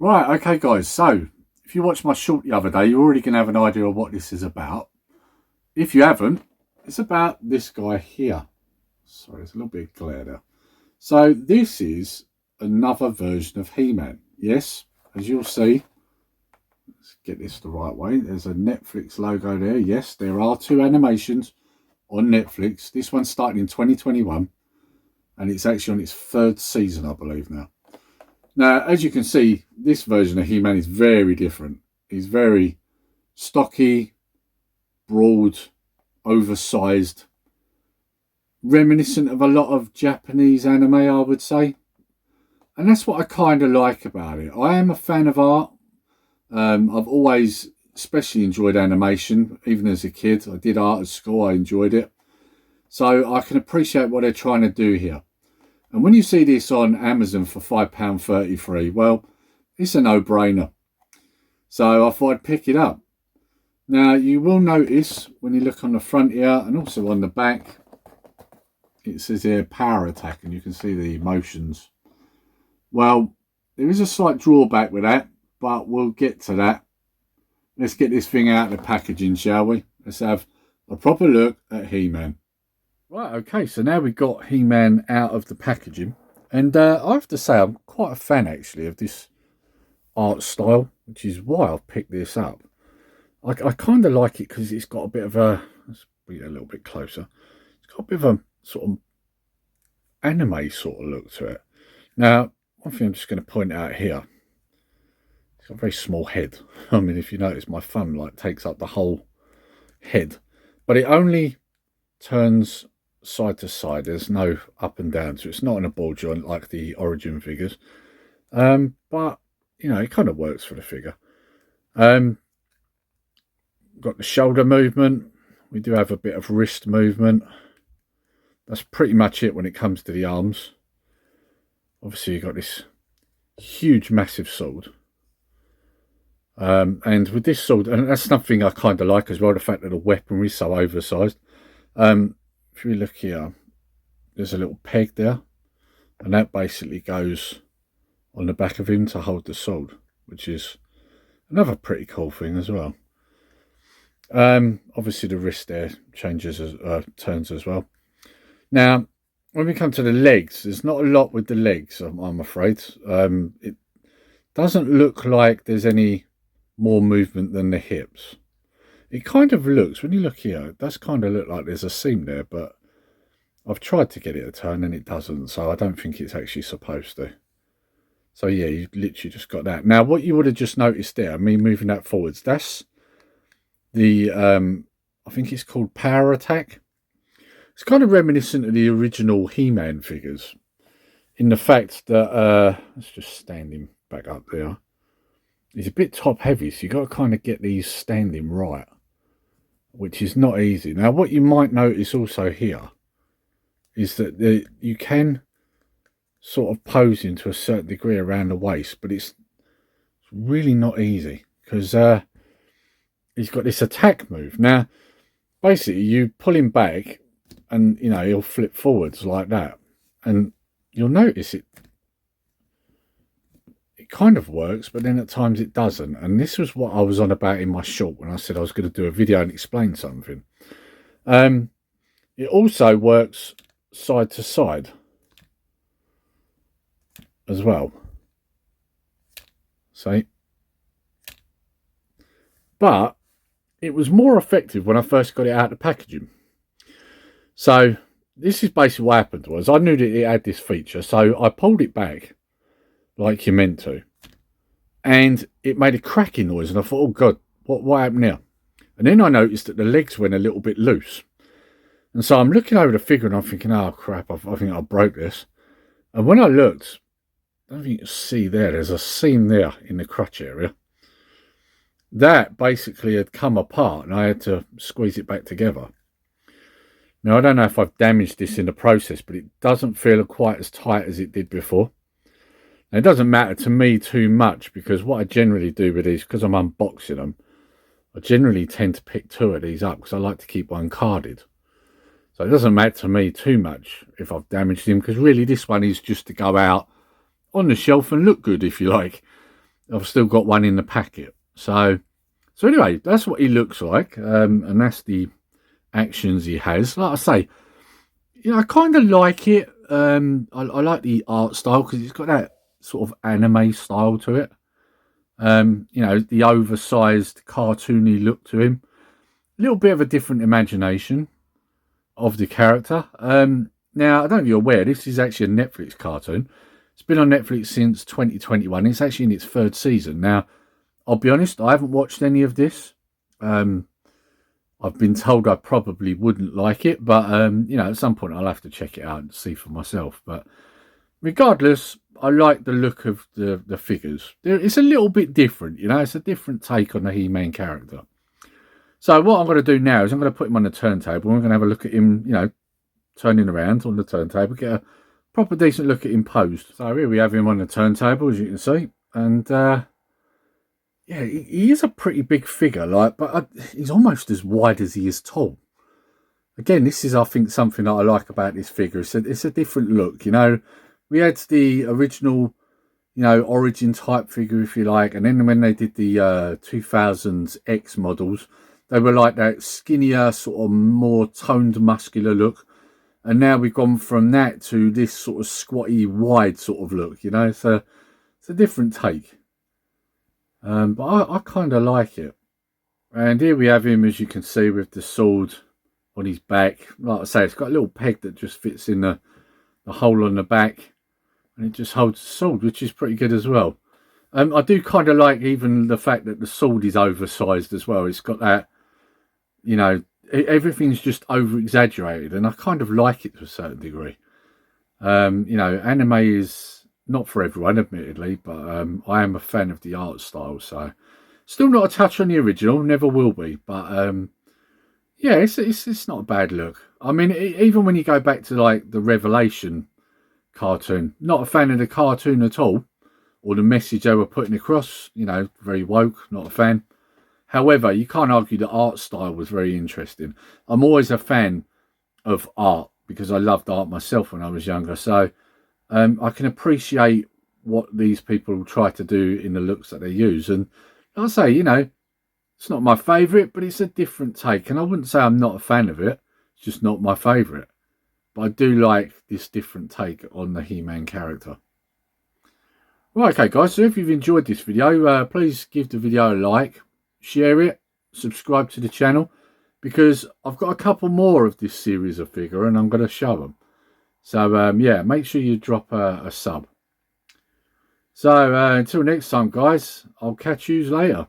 Right, okay guys, so if you watched my short the other day, you're already going to have an idea of what this is about. If you haven't, it's about this guy here. Sorry, there's a little bit of glare there. So this is another version of He-Man. Yes, as you'll see, let's get this the right way. There's a Netflix logo there. Yes, there are two animations on Netflix. This one started in 2021 and it's actually on its third season, I believe now. Now, as you can see, this version of He-Man is very different. He's very stocky, broad, oversized, reminiscent of a lot of Japanese anime, I would say. And that's what I kind of like about it. I am a fan of art. I've always especially enjoyed animation, even as a kid. I did art at school, I enjoyed it. So I can appreciate what they're trying to do here. And when you see this on Amazon for £5.33, well, it's a no-brainer. So I thought I'd pick it up. Now, you will notice when you look on the front here and also on the back, it says here Power Attack, and you can see the emotions. Well, there is a slight drawback with that, but we'll get to that. Let's get this thing out of the packaging, shall we? Let's have a proper look at He-Man. Right, okay, so now we've got He-Man out of the packaging. And I have to say, I'm quite a fan, actually, of this art style, which is why I've picked this up. I kind of like it because it's got a bit of a... Let's bring it a little bit closer. It's got a bit of a sort of anime sort of look to it. Now, one thing I'm just going to point out here. It's got a very small head. I mean, if you notice, my thumb like takes up the whole head. But it only turns side to side. There's no up and down, so it's not in a ball joint like the Origin figures. But you know, it kind of works for the figure. Got the shoulder movement. We do have a bit of wrist movement. That's pretty much it when it comes to the arms. Obviously, you've got this huge, massive sword. And with this sword, and that's something I kind of like as well, the fact that the weaponry is so oversized. If we look here, there's a little peg there, and that basically goes on the back of him to hold the sword, which is another pretty cool thing as well. Obviously the wrist there changes turns as well. Now, when we come to the legs, there's not a lot with the legs, I'm afraid. It doesn't look like there's any more movement than the hips. It kind of looks, when you look here, it does kind of look like there's a seam there, but I've tried to get it to turn and it doesn't, so I don't think it's actually supposed to. So yeah, you've literally just got that. Now, what you would have just noticed there, me moving that forwards, that's the, I think it's called Power Attack. It's kind of reminiscent of the original He-Man figures in the fact that, let's just stand him back up there. He's a bit top heavy, so you've got to kind of get these standing right, which is not easy. Now, what you might notice also here is that you can sort of pose into a certain degree around the waist, but it's really not easy because he's got this attack move. Now, basically, you pull him back and, you know, he'll flip forwards like that. And you'll notice it kind of works, but then at times it doesn't. And this was what I was on about in my short when I said I was going to do a video and explain something. It also works side to side as well. See? But it was more effective when I first got it out of the packaging. So this is basically what happened was I knew that it had this feature, so I pulled it back like you're meant to, and it made a cracking noise, and I thought, oh god, what happened now? And then I noticed that the legs went a little bit loose, and so I'm looking over the figure and I'm thinking, oh crap, I think I broke this. And when I looked, I don't think you can see there's a seam there in the crotch area that basically had come apart, and I had to squeeze it back together. Now, I don't know if I've damaged this in the process, but it doesn't feel quite as tight as it did before. Now, it doesn't matter to me too much because what I generally do with these, because I'm unboxing them, I generally tend to pick two of these up because I like to keep one carded. So it doesn't matter to me too much if I've damaged him, because really this one is just to go out on the shelf and look good, if you like. I've still got one in the packet. So anyway, that's what he looks like, and that's the actions he has. Like I say, I kind of like it. I like the art style because it's got that sort of anime style to it. The oversized cartoony look to him. A little bit of a different imagination of the character. Now, I don't know if you're aware, this is actually a Netflix cartoon. It's been on Netflix since 2021. It's actually in its 3rd season. Now, I'll be honest, I haven't watched any of this. I've been told I probably wouldn't like it, but, at some point I'll have to check it out and see for myself. But regardless, I like the look of the figures. It's a little bit different, it's a different take on the He-Man character. So what I'm going to do now is I'm going to put him on the turntable. We're going to have a look at him, turning around on the turntable, get a proper decent look at him posed. So here we have him on the turntable, as you can see. And, yeah, he is a pretty big figure, but he's almost as wide as he is tall. Again, this is, I think, something that I like about this figure. It's a different look, We had the original, origin type figure, if you like. And then when they did the 2000s X models, they were like that skinnier, sort of more toned, muscular look. And now we've gone from that to this sort of squatty, wide sort of look, It's a different take. But I kind of like it. And here we have him, as you can see, with the sword on his back. Like I say, it's got a little peg that just fits in the hole on the back. And it just holds the sword, which is pretty good as well. I do kind of like even the fact that the sword is oversized as well. It's got that, everything's just over-exaggerated. And I kind of like it to a certain degree. Anime is not for everyone, admittedly, but I am a fan of the art style. So still not a touch on the original, never will be. But yeah, it's not a bad look. I mean, even when you go back to like the Revelation cartoon, not a fan of the cartoon at all, or the message they were putting across, very woke, not a fan. However, you can't argue the art style was very interesting. I'm always a fan of art because I loved art myself when I was younger. So I can appreciate what these people try to do in the looks that they use. And like I say, it's not my favourite, but it's a different take. And I wouldn't say I'm not a fan of it. It's just not my favourite. But I do like this different take on the He-Man character. Right, okay, guys. So if you've enjoyed this video, please give the video a like, share it, subscribe to the channel, because I've got a couple more of this series of figure and I'm going to show them. So, yeah, make sure you drop a sub. So, until next time, guys, I'll catch you later.